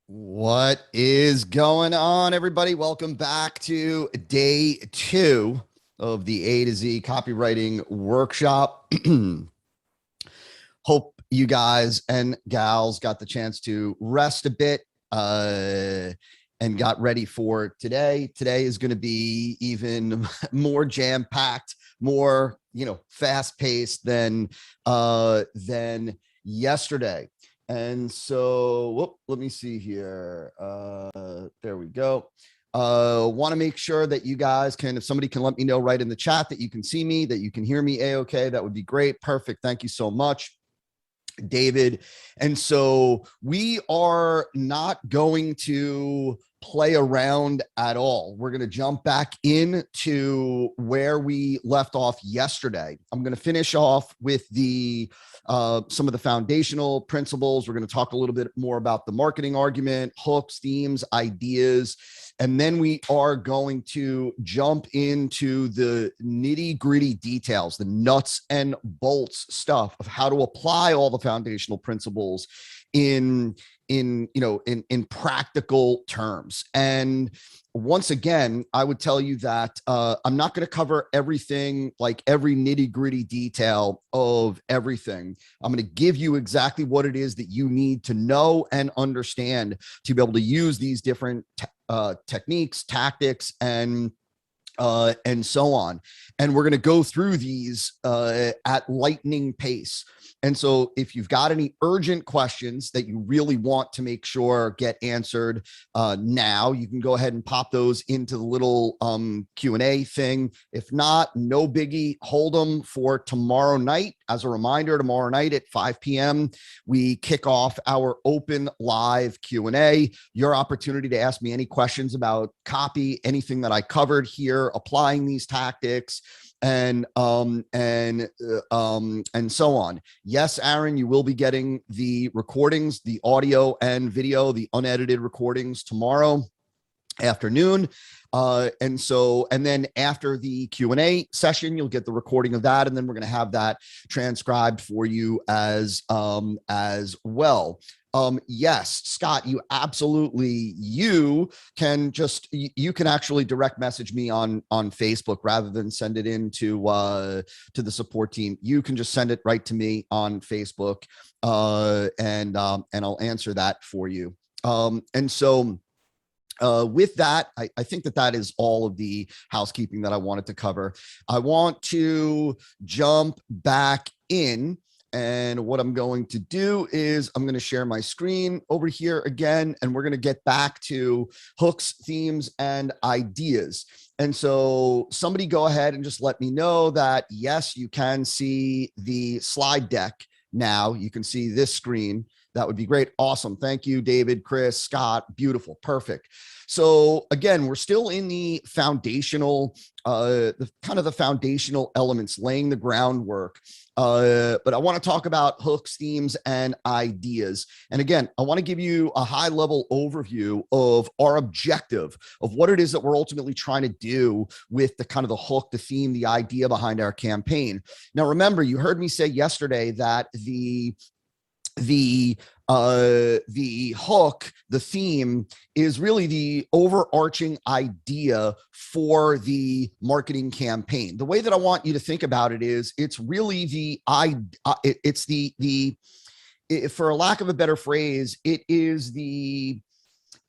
What is going on, everybody? Welcome back to day two of the A to Z copywriting workshop. Hope you guys and gals got the chance to rest a bit and got ready for today. Today is going to be even more jam packed, more fast paced than yesterday. And so, let me see here. There we go. Want to make sure that you guys can, if somebody can let me know right in the chat that you can see me, that you can hear me A-okay, that would be great. Perfect. Thank you so much, David. And so we are not going to play around at all. We're going to jump back into where we left off yesterday. I'm going to finish off with some of the foundational principles. We're going to talk a little bit more about the marketing argument, hooks, themes, ideas, and then we are going to jump into the nitty gritty details, the nuts and bolts stuff of how to apply all the foundational principles in practical terms. And once again, I would tell you that I'm not going to cover everything, like every nitty gritty detail of everything. I'm going to give you exactly what it is that you need to know and understand to be able to use these different techniques, tactics, and so on. And we're going to go through these at lightning pace. And so if you've got any urgent questions that you really want to make sure get answered now, you can go ahead and pop those into the little Q&A thing. If not, no biggie, hold them for tomorrow night. As a reminder, tomorrow night at 5 p.m., we kick off our open live Q&A, your opportunity to ask me any questions about copy, anything that I covered here, applying these tactics, and so on. Yes, Aaron, you will be getting the recordings, the audio and video, the unedited recordings tomorrow afternoon. And then after the Q&A session, you'll get the recording of that. And then we're going to have that transcribed for you as well. Yes, Scott, you can actually direct message me on Facebook rather than send it in to the support team. You can just send it right to me on Facebook, and I'll answer that for you. With that, I think that is all of the housekeeping that I wanted to cover. I want to jump back in. And what I'm going to do is I'm going to share my screen over here again, and we're going to get back to hooks, themes, and ideas. And so somebody go ahead and just let me know that, yes, you can see the slide deck now. You can see this screen. That would be great. Awesome. Thank you, David, Chris, Scott. Beautiful. Perfect. So again, we're still in the foundational, the foundational elements, laying the groundwork. But I want to talk about hooks, themes, and ideas. And again, I want to give you a high level overview of our objective of what it is that we're ultimately trying to do with the kind of the hook, the theme, the idea behind our campaign. Now, remember, you heard me say yesterday that the hook, the theme, is really the overarching idea for the marketing campaign. The way that I want you to think about it is it's really for a lack of a better phrase,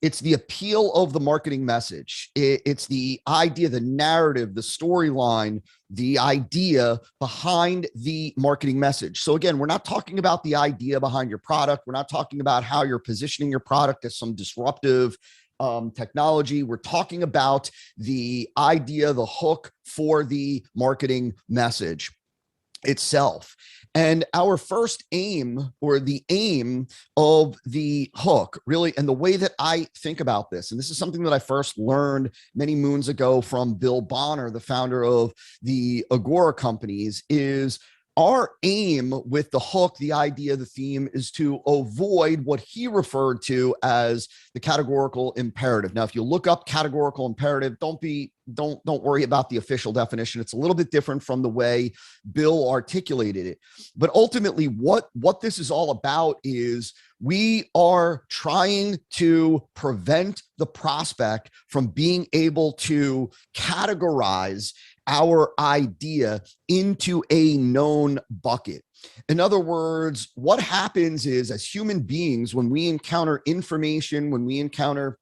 it's the appeal of the marketing message. It's the idea, the narrative, the storyline, the idea behind the marketing message. So again, we're not talking about the idea behind your product. We're not talking about how you're positioning your product as some disruptive technology. We're talking about the idea, the hook for the marketing message itself. And our first aim, or the aim of the hook, really, and the way that I think about this, and this is something that I first learned many moons ago from Bill Bonner, the founder of the Agora companies, is our aim with the hook, the idea, the theme is to avoid what he referred to as the categorical imperative. Now, if you look up categorical imperative, don't worry about the official definition. It's a little bit different from the way Bill articulated it. But ultimately, what this is all about is we are trying to prevent the prospect from being able to categorize our idea into a known bucket. In other words, what happens is, as human beings, when we encounter information, when we encounter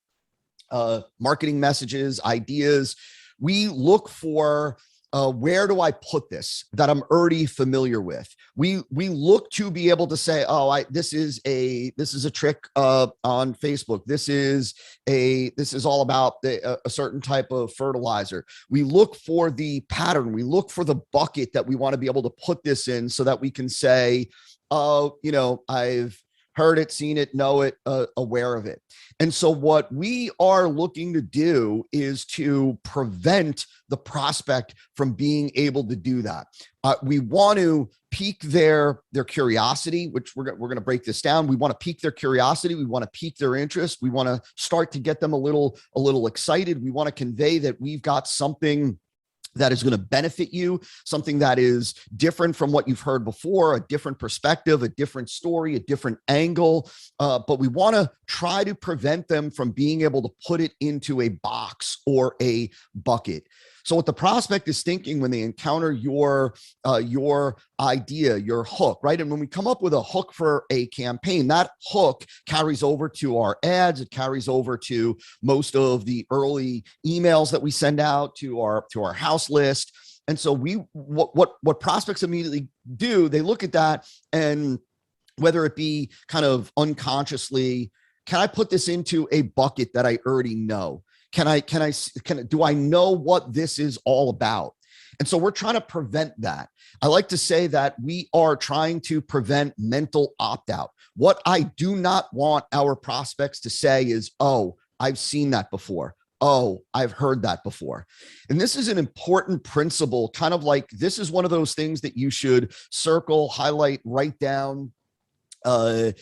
marketing messages, ideas, we look for where do I put this that I'm already familiar with? We look to be able to say, oh, this is a trick on Facebook. This is all about a certain type of fertilizer. We look for the pattern. We look for the bucket that we want to be able to put this in, so that we can say, oh, I've heard it, seen it, know it, aware of it. And so what we are looking to do is to prevent the prospect from being able to do that. We want to pique their curiosity, which we're going to break this down. We want to pique their curiosity. We want to pique their interest. We want to start to get them a little excited. We want to convey that we've got something that is going to benefit you, something that is different from what you've heard before, a different perspective, a different story, a different angle. But we want to try to prevent them from being able to put it into a box or a bucket. So what the prospect is thinking when they encounter your idea, your hook, right? And when we come up with a hook for a campaign, that hook carries over to our ads. It carries over to most of the early emails that we send out to our house list. And so what prospects immediately do, they look at that, and whether it be kind of unconsciously, can I put this into a bucket that I already know? Do I know what this is all about? And so we're trying to prevent that. I like to say that we are trying to prevent mental opt-out. What I do not want our prospects to say is, oh, I've seen that before. Oh, I've heard that before. And this is an important principle, kind of like this is one of those things that you should circle, highlight, write down, and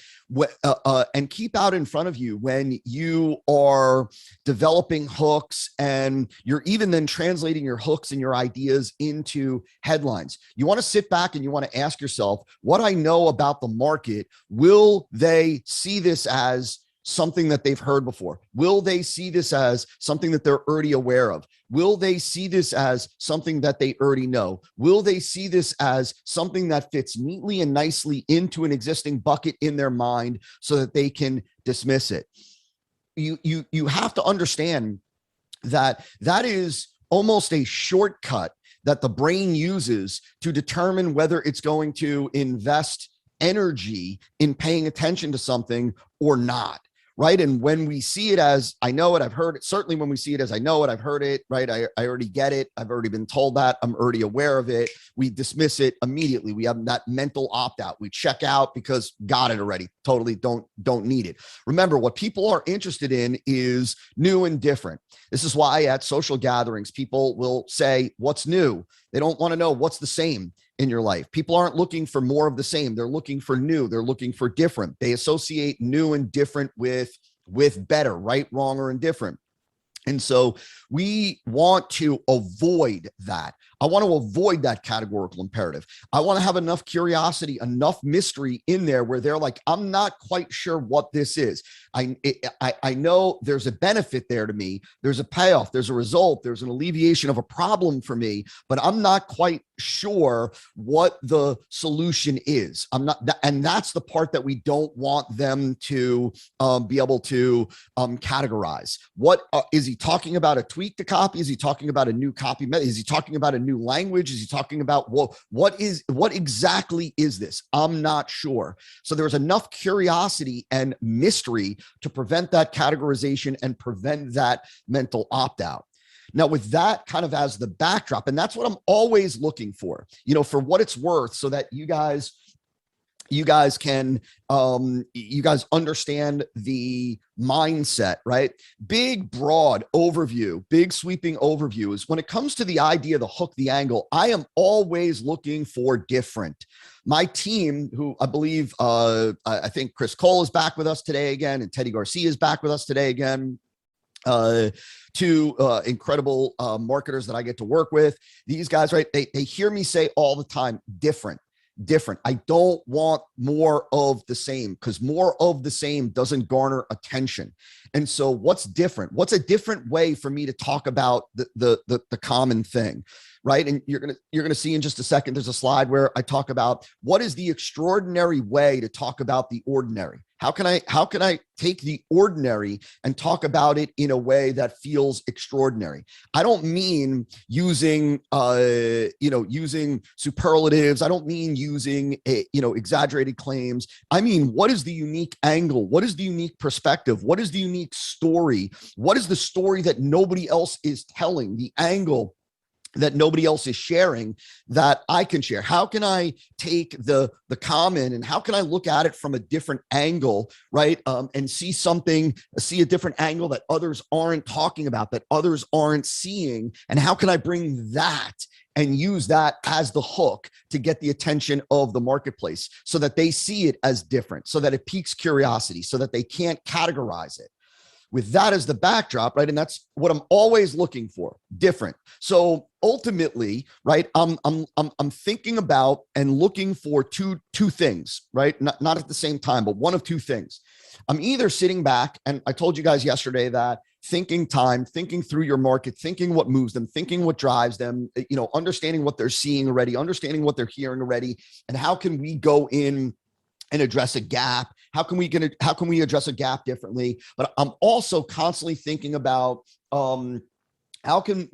keep out in front of you when you are developing hooks, and you're even then translating your hooks and your ideas into headlines. You want to sit back and you want to ask yourself, what I know about the market, will they see this as something that they've heard before? Will they see this as something that they're already aware of? Will they see this as something that they already know? Will they see this as something that fits neatly and nicely into an existing bucket in their mind so that they can dismiss it? You have to understand that is almost a shortcut that the brain uses to determine whether it's going to invest energy in paying attention to something or not. Right. And when we see it as, I know it, I've heard it, certainly when we see it as, I know it, I've heard it, right? I already get it. I've already been told that. I'm already aware of it. We dismiss it immediately. We have that mental opt-out. We check out because got it already. Totally don't need it. Remember, what people are interested in is new and different. This is why at social gatherings, people will say, what's new? They don't want to know what's the same in your life. People aren't looking for more of the same. They're looking for new. They're looking for different. They associate new and different with better, right, wrong, or indifferent. And so we want to avoid that. I want to avoid that categorical imperative. I want to have enough curiosity, enough mystery in there where they're like, I'm not quite sure what this is. I know there's a benefit there to me. There's a payoff. There's a result. There's an alleviation of a problem for me, but I'm not quite sure what the solution is. I'm not, and that's the part that we don't want them to be able to categorize. What is he talking about? A tweak to copy? Is he talking about a new copy? Is he talking about a new language? Is he talking about, well, what exactly is this? I'm not sure. So there's enough curiosity and mystery to prevent that categorization and prevent that mental opt-out. Now, with that kind of as the backdrop, and that's what I'm always looking for, for what it's worth, so that you guys you guys can you guys understand the mindset, right? Big broad overview, big sweeping overview is when it comes to the idea, the hook, the angle, I am always looking for different. My team, who I believe I think Chris Cole is back with us today again, and Teddy Garcia is back with us today again, two incredible marketers that I get to work with. These guys, right, they hear me say all the time, different. I don't want more of the same, because more of the same doesn't garner attention. And so what's different? What's a different way for me to talk about the common thing, right? And you're gonna see in just a second, there's a slide where I talk about what is the extraordinary way to talk about the ordinary. How can I take the ordinary and talk about it in a way that feels extraordinary? I don't mean using using superlatives. I don't mean using exaggerated claims. I mean, what is the unique angle? What is the unique perspective? What is the unique story? What is the story that nobody else is telling? The angle that nobody else is sharing that I can share? How can I take the common and how can I look at it from a different angle, right? And see a different angle that others aren't talking about, that others aren't seeing. And how can I bring that and use that as the hook to get the attention of the marketplace so that they see it as different, so that it piques curiosity, so that they can't categorize it. With that as the backdrop, right? And that's what I'm always looking for, different. So ultimately, right, I'm thinking about and looking for two things, right? Not at the same time, but one of two things. I'm either sitting back, and I told you guys yesterday that thinking through your market, thinking what moves them, thinking what drives them, understanding what they're seeing already, understanding what they're hearing already, and how can we go in and address a gap? How can we address a gap differently? But I'm also constantly thinking about how can,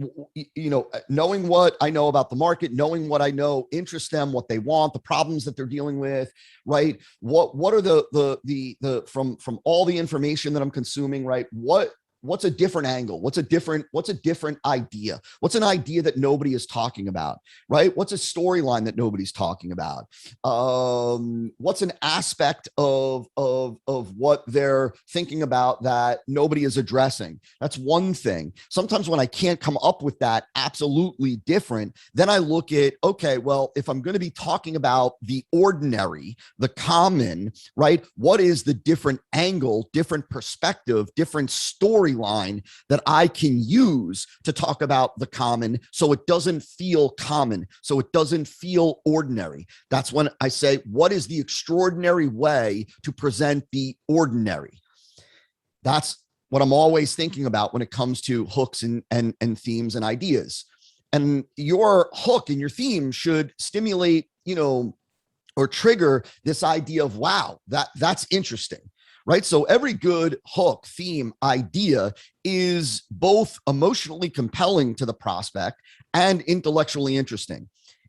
knowing what I know about the market, knowing what I know interests them, what they want, the problems that they're dealing with, right? What are the from all the information that I'm consuming, right? What's a different angle? What's a different idea? What's an idea that nobody is talking about, right? What's a storyline that nobody's talking about? What's an aspect of what they're thinking about that nobody is addressing? That's one thing. Sometimes when I can't come up with that absolutely different, then I look at, okay, well, if I'm going to be talking about the ordinary, the common, right? What is the different angle, different perspective, different storyline that I can use to talk about the common so it doesn't feel common, so it doesn't feel ordinary? That's when I say, what is the extraordinary way to present the ordinary? That's what I'm always thinking about when it comes to hooks and themes and ideas. And your hook and your theme should stimulate, or trigger this idea of, wow, that's interesting. Right? So every good hook, theme, idea is both emotionally compelling to the prospect and intellectually interesting.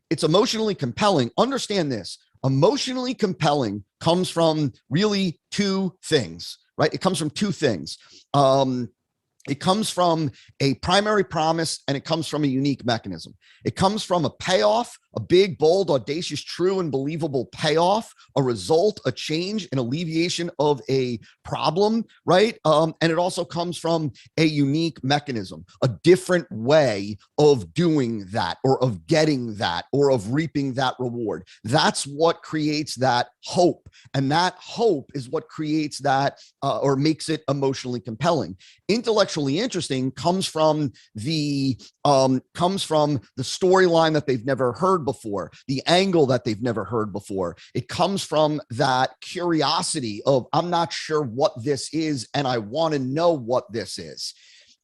It's emotionally compelling. Understand this. Emotionally compelling comes from really two things, right? It comes from two things. It comes from a primary promise, and it comes from a unique mechanism. It comes from a payoff, a big, bold, audacious, true, and believable payoff, a result, a change, an alleviation of a problem, right? And it also comes from a unique mechanism, a different way of doing that, or of getting that, or of reaping that reward. That's what creates that hope. And that hope is what creates that, or makes it emotionally compelling. Intellectually interesting comes from the storyline that they've never heard before, the angle that they've never heard before. It comes from that curiosity of, I'm not sure what this is, and I want to know what this is.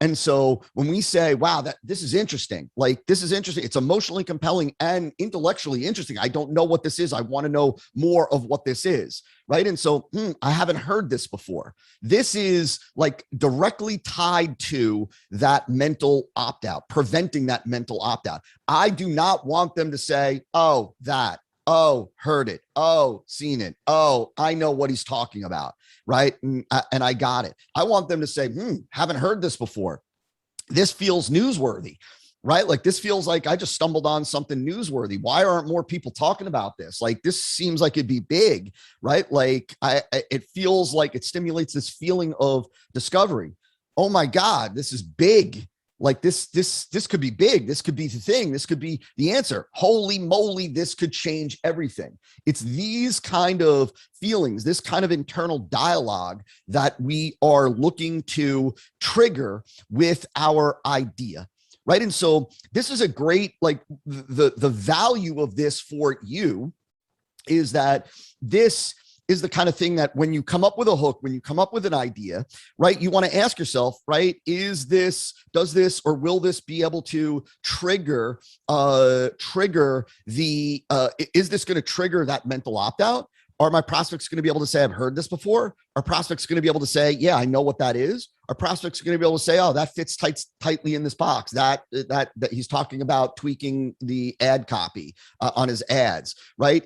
And so when we say, wow, this is interesting, it's emotionally compelling and intellectually interesting. I don't know what this is. I want to know more of what this is. Right. And so I haven't heard this before. This is like directly tied to that mental opt-out, preventing that mental opt-out. I do not want them to say, oh, heard it. Oh, seen it. Oh, I know what he's talking about. Right. And I got it. I want them to say, haven't heard this before. This feels newsworthy. right? Like this feels like I just stumbled on something newsworthy. Why aren't more people talking about this? Like this seems like it'd be big, right? Like it feels like it stimulates this feeling of discovery. Oh my God, this is big. Like this could be big. This could be the thing. This could be the answer. Holy moly, this could change everything. It's these kind of feelings, this kind of internal dialogue that we are looking to trigger with our idea. Right. And so this is a great, like the value of this for you is that this is the kind of thing that when you come up with a hook, when you come up with an idea, right, you want to ask yourself, right, does this, or will this be able to trigger is this going to trigger that mental opt-out? Are my prospects going to be able to say, I've heard this before? Are prospects going to be able to say, yeah, I know what that is? Are prospects going to be able to say, oh, that fits tightly in this box, that he's talking about tweaking the ad copy on his ads, right?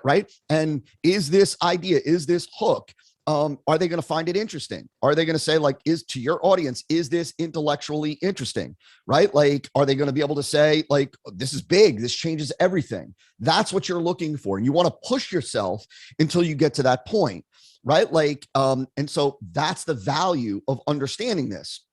Right. And is this idea, is this hook, are they going to find it interesting? Are they going to say, like, to your audience, is this intellectually interesting? Right? Like, are they going to be able to say, like, this is big, this changes everything? That's what you're looking for. And you want to push yourself until you get to that point, right? Like, and so that's the value of understanding this.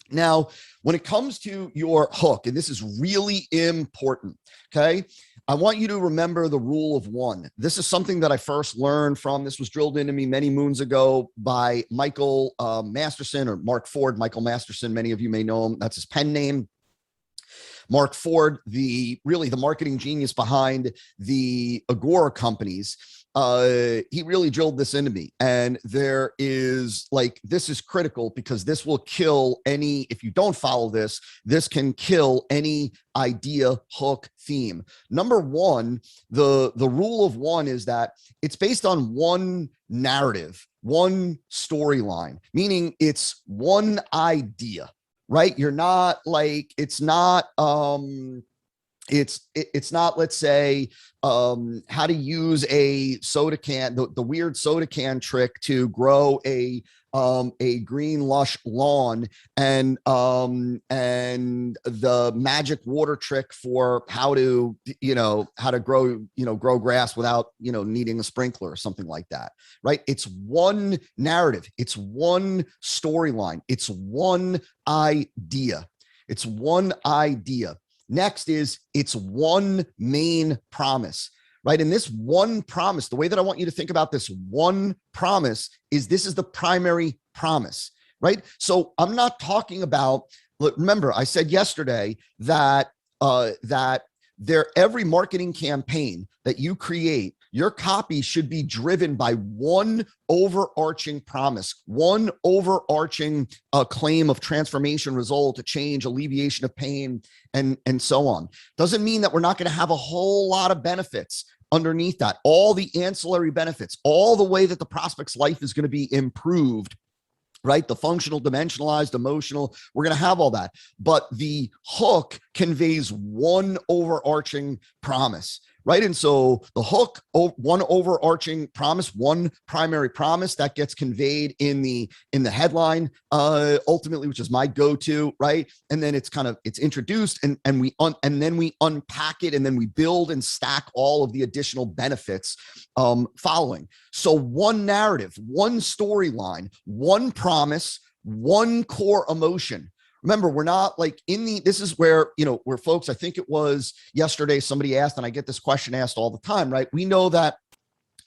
Now, when it comes to your hook, and this is really important, okay, I want you to remember the rule of one. This is something that I first learned from, this was drilled into me many moons ago by Michael Masterson, or Mark Ford. Michael Masterson, many of you may know him. That's his pen name. Mark Ford, the marketing genius behind the Agora companies, he really drilled this into me. And there is, like, this is critical because this will kill any, if you don't follow this, this can kill any idea, hook, theme. Number one, the rule of one is that it's based on one narrative, one storyline, meaning it's one idea. Right? You're not like, it's not, let's say, how to use a soda can, the weird soda can trick to grow a green lush lawn, and the magic water trick for how to grow grass without, needing a sprinkler or something like that. Right? It's one narrative. It's one storyline. It's one idea. It's one idea. Next is it's one main promise, right? And this one promise, the way that I want you to think about this one promise is this is the primary promise, right? So I'm not talking about, remember, I said yesterday that every marketing campaign that you create, your copy should be driven by one overarching promise, one overarching claim of transformation, result, a change, alleviation of pain, and so on. Doesn't mean that we're not going to have a whole lot of benefits underneath that, all the ancillary benefits, all the way that the prospect's life is going to be improved, right? The functional, dimensionalized, emotional, we're going to have all that. But the hook conveys one overarching promise, right? And so the hook, one overarching promise, one primary promise that gets conveyed in the headline, ultimately, which is my go-to, right? And then it's introduced, and then we unpack it, and then we build and stack all of the additional benefits following. So one narrative, one storyline, one promise, one core emotion. Remember, we're not like this is where, where folks, I think it was yesterday, somebody asked, and I get this question asked all the time, right? We know that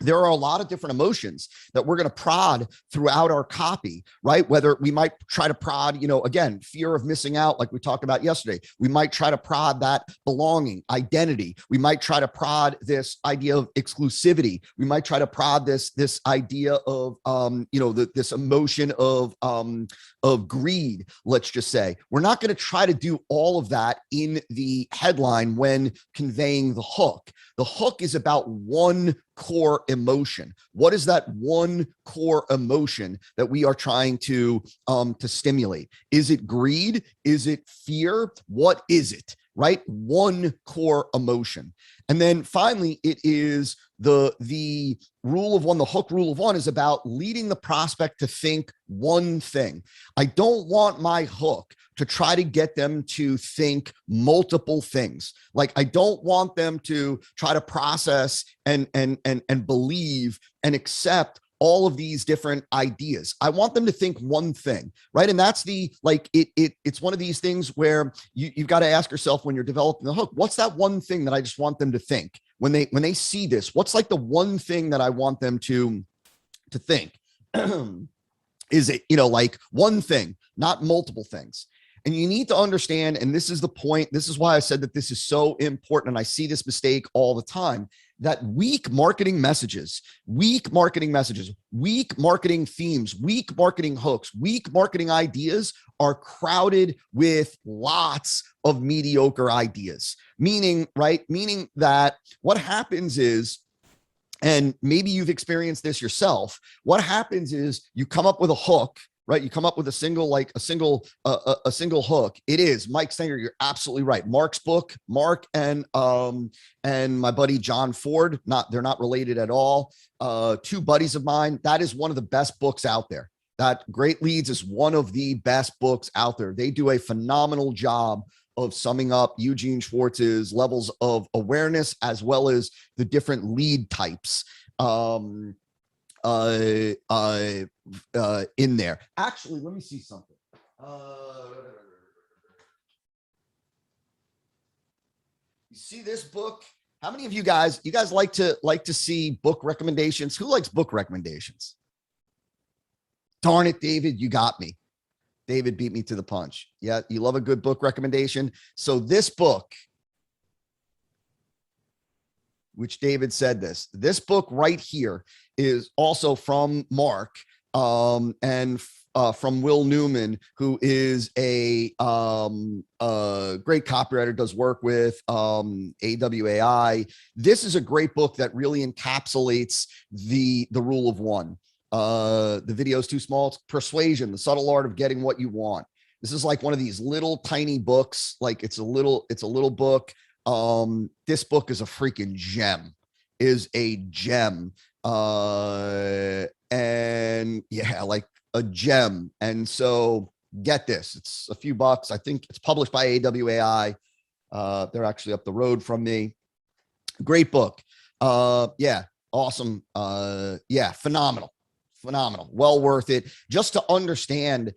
there are a lot of different emotions that we're going to prod throughout our copy, right? Whether we might try to prod, again, fear of missing out, like we talked about yesterday. We might try to prod that belonging, identity. We might try to prod this idea of exclusivity. We might try to prod this idea of, this emotion of greed, let's just say. We're not going to try to do all of that in the headline when conveying the hook. The hook is about one core emotion. What is that one core emotion that we are trying to stimulate? Is it greed? Is it fear? What is it? Right? One core emotion. And then finally, it is The rule of one, the hook rule of one, is about leading the prospect to think one thing. I don't want my hook to try to get them to think multiple things. Like, I don't want them to try to process and believe and accept all of these different ideas. I want them to think one thing, right? And that's it's one of these things where you've got to ask yourself, when you're developing the hook, what's that one thing that I just want them to think when they see this? What's like the one thing that I want them to think? Is it, like one thing, not multiple things? And you need to understand, and this is the point, this is why I said that this is so important, and I see this mistake all the time, that weak marketing messages, weak marketing themes, weak marketing hooks, weak marketing ideas are crowded with lots of mediocre ideas. Meaning that what happens is, and maybe you've experienced this yourself, what happens is you come up with a hook, right? You come up with a single hook. It is Mike Stenger. You're absolutely right. Mark's book, Mark and my buddy John Ford. They're not related at all. Two buddies of mine. That is one of the best books out there. That Great Leads is one of the best books out there. They do a phenomenal job of summing up Eugene Schwartz's levels of awareness as well as the different lead types. In there. Actually, let me see something. You see this book? How many of you guys like to see book recommendations? Who likes book recommendations? Darn it, David, you got me. David beat me to the punch. Yeah, you love a good book recommendation. So this book, which David said this book right here is also from Mark and from Will Newman, who is a great copywriter, does work with AWAI. This is a great book that really encapsulates the rule of one. The video is too small. It's Persuasion, the subtle art of getting what you want. This is like one of these little tiny books. Like it's a little book. This book is a freaking gem, and yeah, like a gem. And so get this, it's a few bucks. I think it's published by AWAI. They're actually up the road from me. Great book. Yeah. Awesome. Yeah. Phenomenal. Well worth it, just to understand,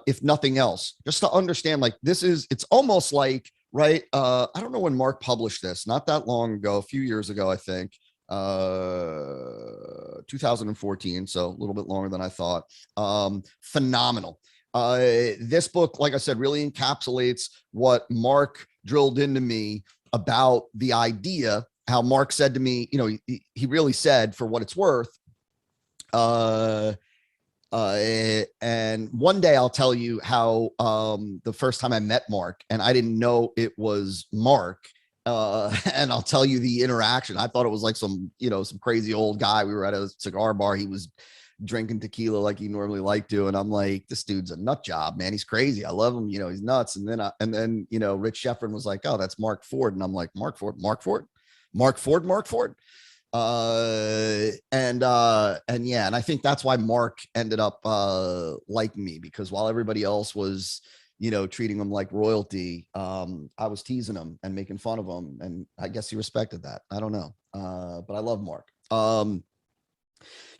if nothing else, just to understand, like it's almost like, right. I don't know when Mark published this, not that long ago, a few years ago, I think, 2014. So a little bit longer than I thought. Phenomenal. This book, like I said, really encapsulates what Mark drilled into me about the idea, how Mark said to me, he really said, for what it's worth, and one day I'll tell you how the first time I met Mark, and I didn't know it was Mark, and I'll tell you the interaction. I thought it was like some crazy old guy. We were at a cigar bar. He was drinking tequila like he normally liked to, and I'm like, this dude's a nut job, man. He's crazy. I love him. He's nuts. And then Rich Sheffrin was like, oh, that's Mark Ford, and I'm like, Mark Ford. And I think that's why Mark ended up liking me, because while everybody else was treating him like royalty, I was teasing him and making fun of him, and I guess he respected that. I don't know, but I love Mark.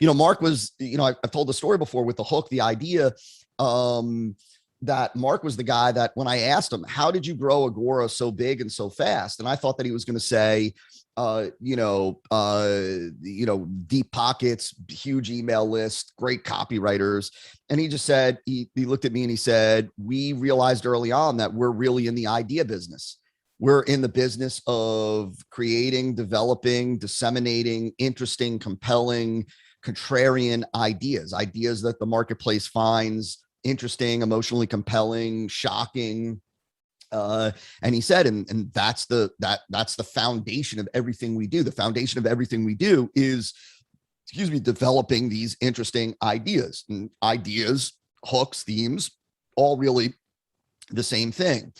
Mark was, I've told the story before with the hook, the idea that Mark was the guy that when I asked him, how did you grow Agora so big and so fast? And I thought that he was going to say, deep pockets, huge email list, great copywriters. And he just said, he looked at me and he said, we realized early on that we're really in the idea business. We're in the business of creating, developing, disseminating interesting, compelling, contrarian ideas that the marketplace finds interesting, emotionally compelling, shocking. And he said, and that's the foundation of everything we do. The foundation of everything we do is, developing these interesting ideas, and ideas, hooks, themes, all really the same thing.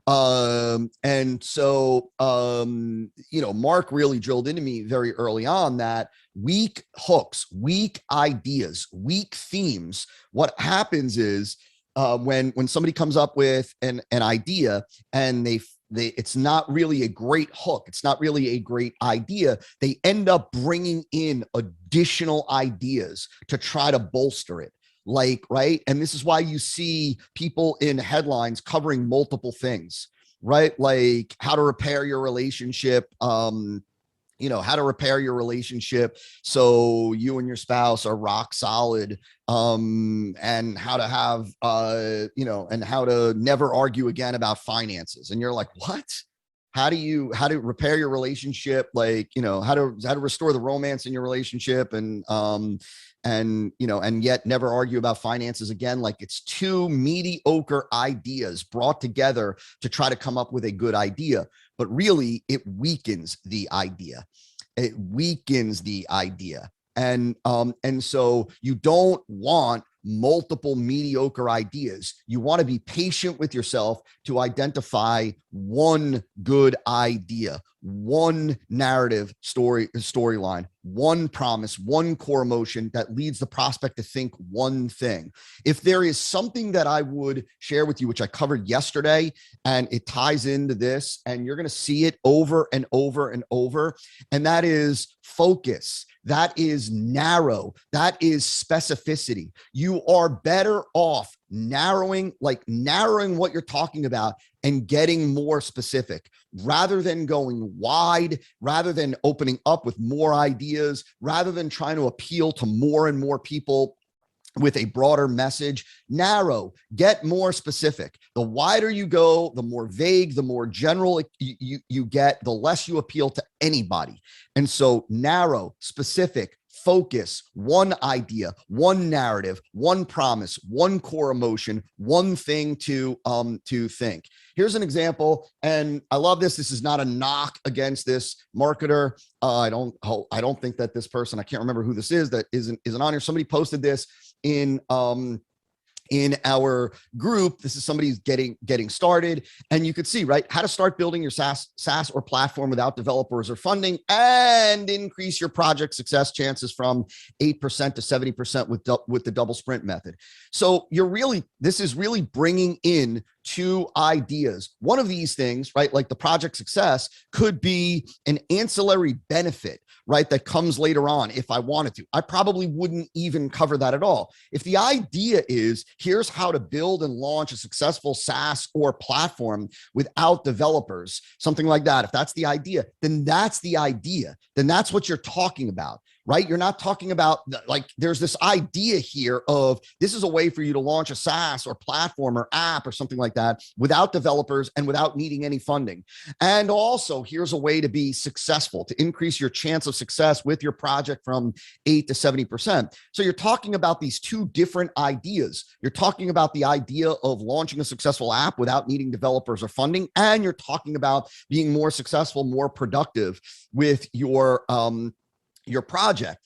And so, Mark really drilled into me very early on that weak hooks, weak ideas, weak themes. What happens is when somebody comes up with an idea and they it's not really a great hook, it's not really a great idea, they end up bringing in additional ideas to try to bolster it. Like, right. And this is why you see people in headlines covering multiple things, right? Like how to repair your relationship, how to repair your relationship so you and your spouse are rock solid, and how to have and how to never argue again about finances. And you're like, what? How to repair your relationship, like, how to restore the romance in your relationship, and yet never argue about finances again. Like, it's two mediocre ideas brought together to try to come up with a good idea, but really it weakens the idea. It weakens the idea. And so you don't want multiple mediocre ideas. You want to be patient with yourself to identify one good idea, one narrative storyline, one promise, one core emotion that leads the prospect to think one thing. If there is something that I would share with you, which I covered yesterday, and it ties into this, and you're going to see it over and over and over, and that is focus. That is narrow. That is specificity. You are better off narrowing what you're talking about and getting more specific rather than going wide, rather than opening up with more ideas, rather than trying to appeal to more and more people with a broader message. Narrow, get more specific. The wider you go, the more vague, the more general you get, the less you appeal to anybody. And so narrow, specific, focus, one idea, one narrative, one promise, one core emotion, one thing to think. Here's an example, and I love this. This is not a knock against this marketer. I don't think that this person, I can't remember who this is, that isn't on here. Somebody posted this in our group. This is somebody who's getting started, and you could see, right, how to start building your SaaS or platform without developers or funding and increase your project success chances from 8% to 70% with the double sprint method. So this is really bringing in two ideas. One of these things, right, like the project success, could be an ancillary benefit, right, that comes later on. If I wanted to, I probably wouldn't even cover that at all. If the idea is, here's how to build and launch a successful SaaS or platform without developers, something like that, if that's the idea, then that's the idea. Then that's what you're talking about, right? You're not talking about, like, there's this idea here of this is a way for you to launch a SaaS or platform or app or something like that without developers and without needing any funding. And also, here's a way to be successful, to increase your chance of success with your project from 8 to 70%. So you're talking about these two different ideas. You're talking about the idea of launching a successful app without needing developers or funding, and you're talking about being more successful, more productive with your project.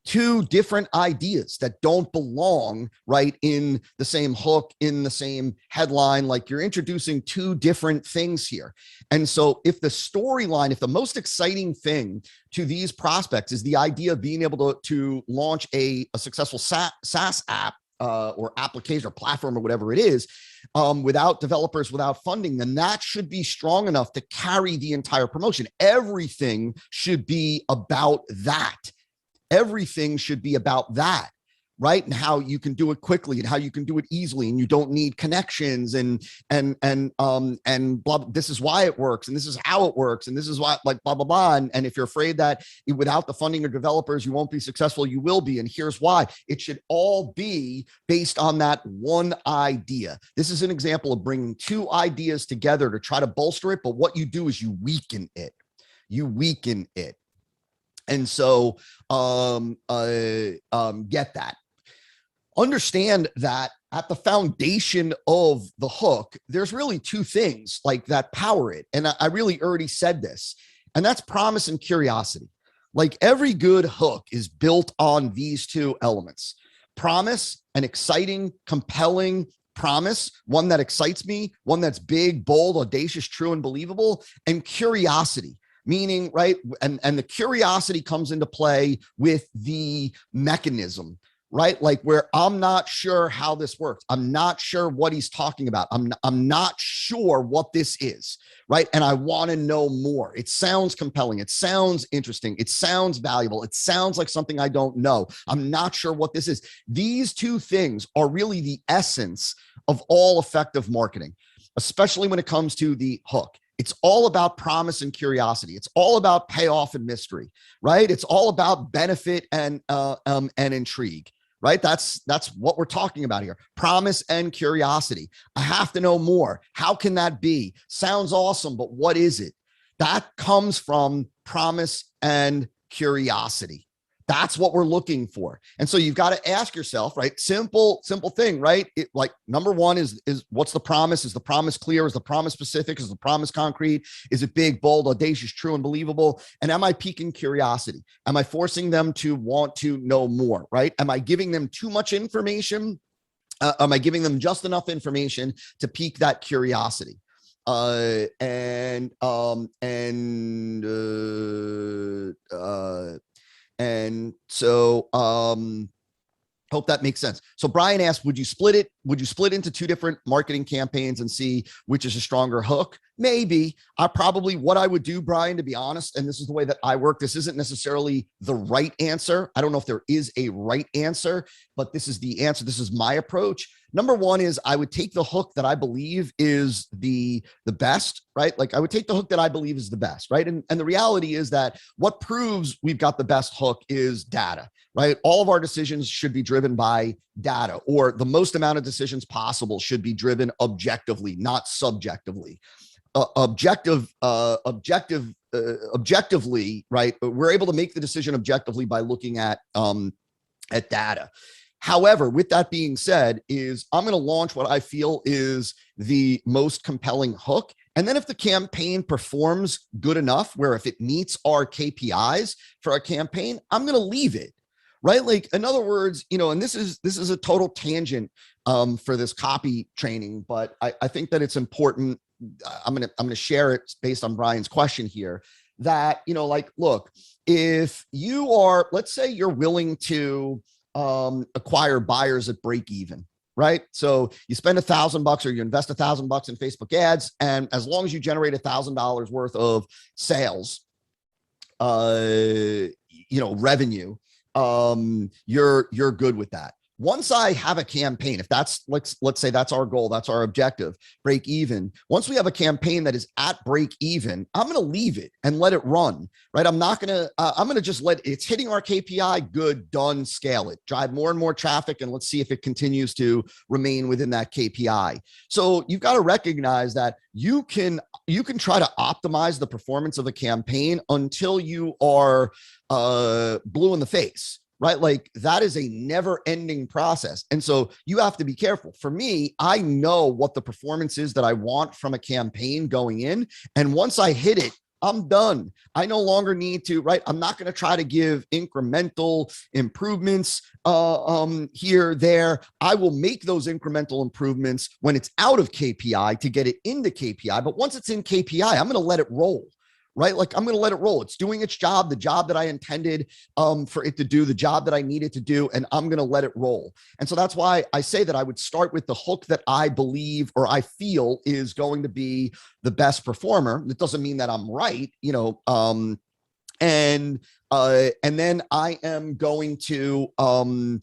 Two different ideas that don't belong, right, in the same hook, in the same headline. Like, you're introducing two different things here. And so if the storyline, if the most exciting thing to these prospects is the idea of being able to launch a successful SaaS app, or application or platform or whatever it is, without developers, without funding, then that should be strong enough to carry the entire promotion. Everything should be about that. Everything should be about that, right? And how you can do it quickly and how you can do it easily, and you don't need connections and blah. This is why it works, and this is how it works, and this is why, like, blah blah blah. And if you're afraid that without the funding or developers you won't be successful, you will be. And here's why: it should all be based on that one idea. This is an example of bringing two ideas together to try to bolster it, but what you do is you weaken it. You weaken it. And so get that. Understand that at the foundation of the hook, there's really two things like that power it. And I really already said this, and that's promise and curiosity. Like, every good hook is built on these two elements: promise, an exciting, compelling, promise, one that excites me, one that's big, bold, audacious, true, and believable, and curiosity. Meaning, right? And the curiosity comes into play with the mechanism, right? Like where I'm not sure how this works. I'm not sure what he's talking about. I'm not sure what this is, right? And I want to know more. It sounds compelling. It sounds interesting. It sounds valuable. It sounds like something I don't know. I'm not sure what this is. These two things are really the essence of all effective marketing, especially when it comes to the hook. It's all about promise and curiosity. It's all about payoff and mystery, right? It's all about benefit and intrigue, right? That's what we're talking about here. Promise and curiosity. I have to know more. How can that be? Sounds awesome, but what is it? That comes from promise and curiosity. That's what we're looking for. And so you've got to ask yourself, right? Simple thing, right? Like number one is what's the promise? Is the promise clear? Is the promise specific? Is the promise concrete? Is it big, bold, audacious, true, and believable? And am I piquing curiosity? Am I forcing them to want to know more, right? Am I giving them too much information? Am I giving them just enough information to pique that curiosity? And so hope that makes sense. So Brian asked, would you split it? Would you split into two different marketing campaigns and see which is a stronger hook? Maybe. What I would do, Brian, to be honest, and this is the way that I work, this isn't necessarily the right answer. I don't know if there is a right answer, but this is the answer. This is my approach. Number one is I would take the hook that I believe is the best, right? Like I would take the hook that I believe is the best, right? And the reality is that what proves we've got the best hook is data, right? All of our decisions should be driven by data, or the most amount of decisions possible should be driven objectively, not subjectively. Objectively, right? We're able to make the decision objectively by looking at data. However, with that being said, I'm going to launch what I feel is the most compelling hook. And then if the campaign performs good enough, where if it meets our KPIs for our campaign, I'm going to leave it, right? Like in other words, and this is a total tangent for this copy training, but I think that it's important. I'm going to share it based on Brian's question here that, like, look, if you are, let's say you're willing to acquire buyers at break even, right? So you spend $1,000 or you invest $1,000 in Facebook ads, and as long as you generate $1,000 worth of sales, revenue, you're good with that. Once I have a campaign, if that's, let's say that's our goal, that's our objective, break even. Once we have a campaign that is at break even, I'm going to leave it and let it run, right? I'm going to just let it's hitting our KPI. Good, done, scale it, drive more and more traffic. And let's see if it continues to remain within that KPI. So you've got to recognize that you can try to optimize the performance of a campaign until you are blue in the face. Right? Like that is a never ending process. And so you have to be careful. For me, I know what the performance is that I want from a campaign going in. And once I hit it, I'm done. I no longer need to, right? I'm not going to try to give incremental improvements here, there. I will make those incremental improvements when it's out of KPI to get it into KPI. But once it's in KPI, I'm going to let it roll. Right? Like I'm going to let it roll. It's doing its job, the job that I intended for it to do, the job that I needed to do, and I'm going to let it roll. And so that's why I say that I would start with the hook that I believe or I feel is going to be the best performer. That doesn't mean that I'm right, and then I am going to I'm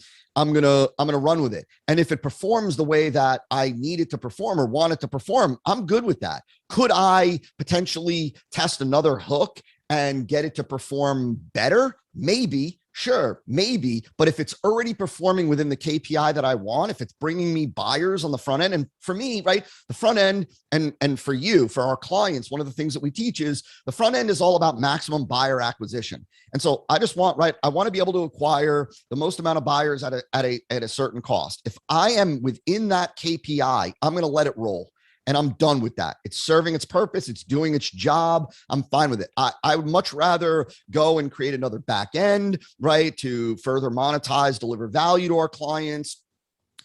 gonna run with it. And if it performs the way that I need it to perform or want it to perform, I'm good with that. Could I potentially test another hook and get it to perform better? Maybe. Sure, maybe. But if it's already performing within the KPI that I want, if it's bringing me buyers on the front end, and for me, right, the front end and for you, for our clients, one of the things that we teach is the front end is all about maximum buyer acquisition. And so I just want, right, I want to be able to acquire the most amount of buyers at a certain cost. If I am within that KPI, I'm going to let it roll. And I'm done with that. It's serving its purpose. It's doing its job. I'm fine with it. I would much rather go and create another back end, right, to further monetize, deliver value to our clients,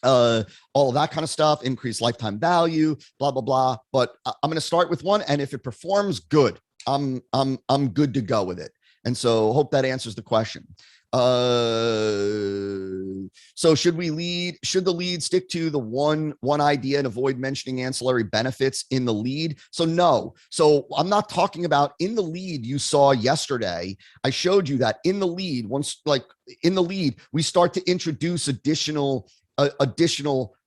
uh, all of that kind of stuff, increase lifetime value, blah, blah, blah. But I'm going to start with one. And if it performs good, I'm good to go with it. And so hope that answers the question. So should the lead stick to the one idea and avoid mentioning ancillary benefits in the lead? So no. So I'm not talking about in the lead you saw yesterday. I showed you that in the lead, we start to introduce additional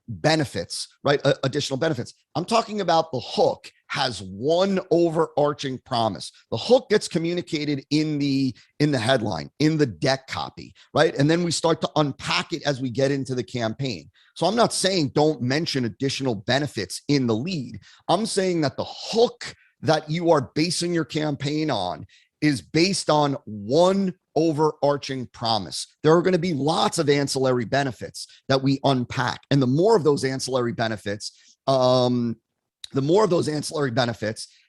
benefits, right? Additional benefits. I'm talking about the hook has one overarching promise. The hook gets communicated in the headline, in the deck copy, right? And then we start to unpack it as we get into the campaign. So I'm not saying don't mention additional benefits in the lead. I'm saying that the hook that you are basing your campaign on is based on one overarching promise. There are going to be lots of ancillary benefits that we unpack. And the more of those ancillary benefits,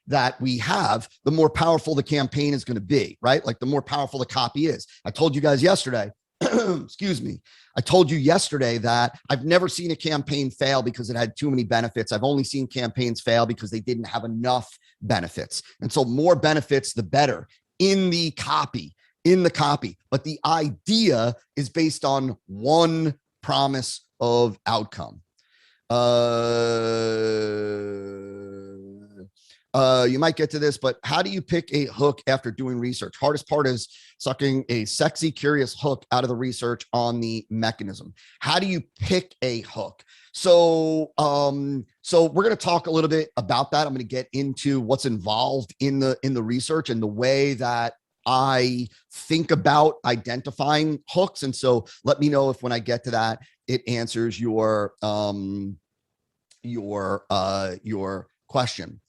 that we have, the more powerful the campaign is going to be, right? Like the more powerful the copy is. I told you guys yesterday, excuse me. I told you yesterday that I've never seen a campaign fail because it had too many benefits. I've only seen campaigns fail because they didn't have enough benefits. And so more benefits, the better in the copy. But the idea is based on one promise of outcome. You might get to this, but how do you pick a hook after doing research? Hardest part is sucking a sexy, curious hook out of the research on the mechanism. How do you pick a hook? So we're going to talk a little bit about that. I'm going to get into what's involved in the research and the way that I think about identifying hooks. And so let me know if when I get to that, it answers your question.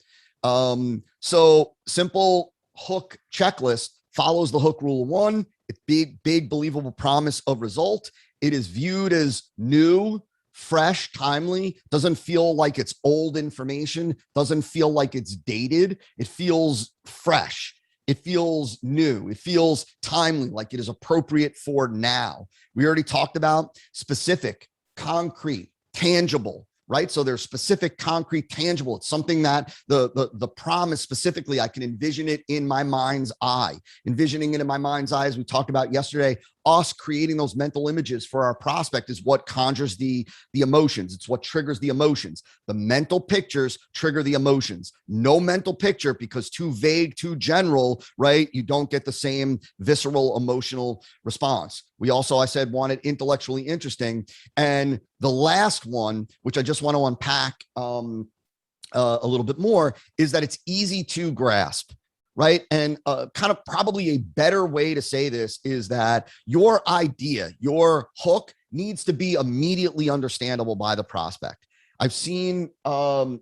So simple hook checklist follows the hook rule of one. It's big, believable promise of result. It is viewed as new, fresh, timely, doesn't feel like it's old information, doesn't feel like it's dated. It feels fresh. It feels new. It feels timely, like it is appropriate for now. We already talked about specific, concrete, tangible, right? So there's specific, concrete, tangible. It's something that the promise specifically, I can envision it in my mind's eye. Envisioning it in my mind's eye, as we talked about yesterday, us creating those mental images for our prospect is what conjures the emotions. It's what triggers the emotions. The mental pictures trigger the emotions. No mental picture, because too vague, too general, right? You don't get the same visceral emotional response. We also, I said, wanted intellectually interesting. And the last one, which I just want to unpack a little bit more, is that it's easy to grasp. Right. And kind of probably a better way to say this is that your idea, your hook needs to be immediately understandable by the prospect. I've seen marketers,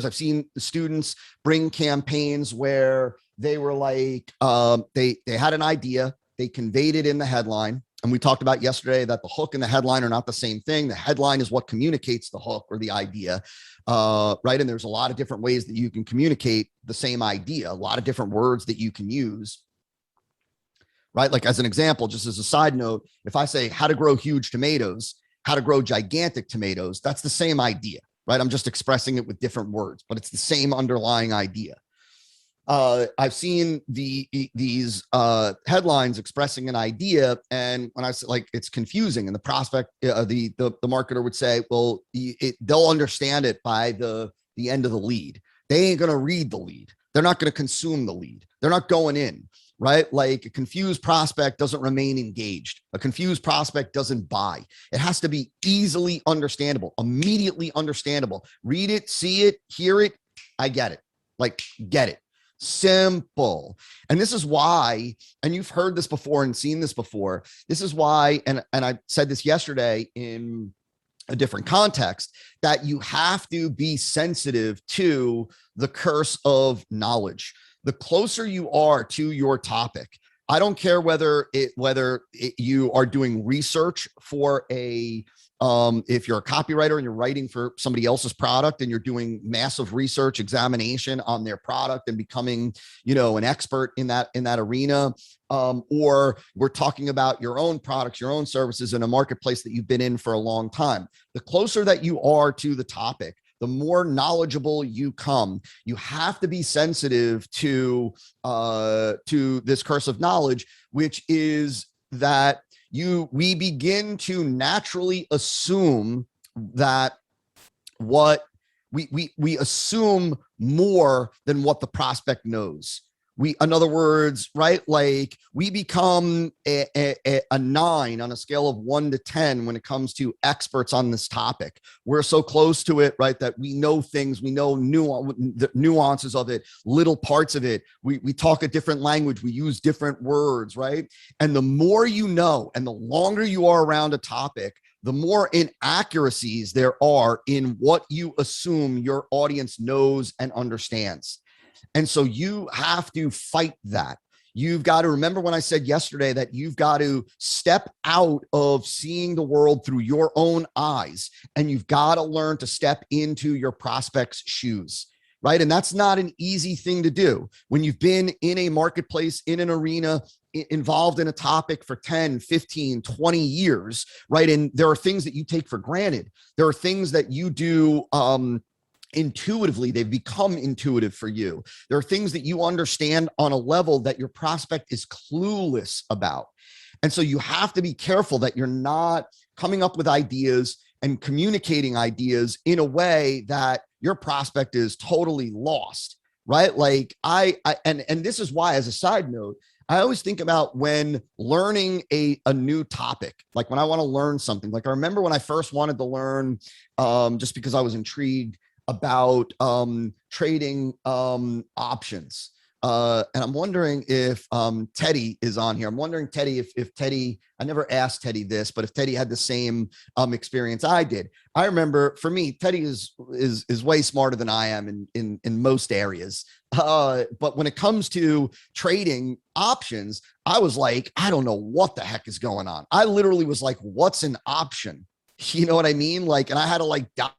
I've seen students bring campaigns where they were like, they had an idea, they conveyed it in the headline. And we talked about yesterday that the hook and the headline are not the same thing. The headline is what communicates the hook or the idea, right? And there's a lot of different ways that you can communicate the same idea, a lot of different words that you can use, right? Like as an example, just as a side note, if I say how to grow huge tomatoes, how to grow gigantic tomatoes, that's the same idea, right? I'm just expressing it with different words, but it's the same underlying idea. I've seen these headlines expressing an idea, and when I say like it's confusing, and the prospect, the marketer would say, well, they'll understand it by the end of the lead. They ain't gonna read the lead. They're not gonna consume the lead. They're not going in, right? Like a confused prospect doesn't remain engaged. A confused prospect doesn't buy. It has to be easily understandable, immediately understandable. Read it, see it, hear it. I get it. Like get it. Simple. And this is why, and you've heard this before and seen this before. This is why, and I said this yesterday in a different context, that you have to be sensitive to the curse of knowledge. The closer you are to your topic, I don't care whether you are doing research for a If you're a copywriter and you're writing for somebody else's product and you're doing massive research examination on their product and becoming, an expert in that arena, or we're talking about your own products, your own services in a marketplace that you've been in for a long time. The closer that you are to the topic, the more knowledgeable you come. You have to be sensitive to this curse of knowledge, which is that we begin to naturally assume that what we assume more than what the prospect knows. In other words, right? Like we become a 9 on a scale of 1 to 10 when it comes to experts on this topic. We're so close to it, right? That we know things, we know the nuances of it, little parts of it. We talk a different language. We use different words, right? And the more you know, and the longer you are around a topic, the more inaccuracies there are in what you assume your audience knows and understands. And so you have to fight that. You've got to remember when I said yesterday that you've got to step out of seeing the world through your own eyes, and you've got to learn to step into your prospect's shoes, right? And that's not an easy thing to do when you've been in a marketplace, in an arena, involved in a topic for 10, 15, 20 years, right? And there are things that you take for granted. There are things that you do, intuitively, they've become intuitive for you. There are things that you understand on a level that your prospect is clueless about. And so you have to be careful that you're not coming up with ideas and communicating ideas in a way that your prospect is totally lost, right? Like and this is why, as a side note, I always think about when learning a new topic, like when I want to learn something. Like I remember when I first wanted to learn, just because I was intrigued about trading options. And I'm wondering if Teddy is on here. I'm wondering, Teddy, if Teddy, I never asked Teddy this, but if Teddy had the same experience I did. I remember for me, Teddy is way smarter than I am in most areas. But when it comes to trading options, I was like, I don't know what the heck is going on. I literally was like, what's an option? You know what I mean? Like, and I had to like dive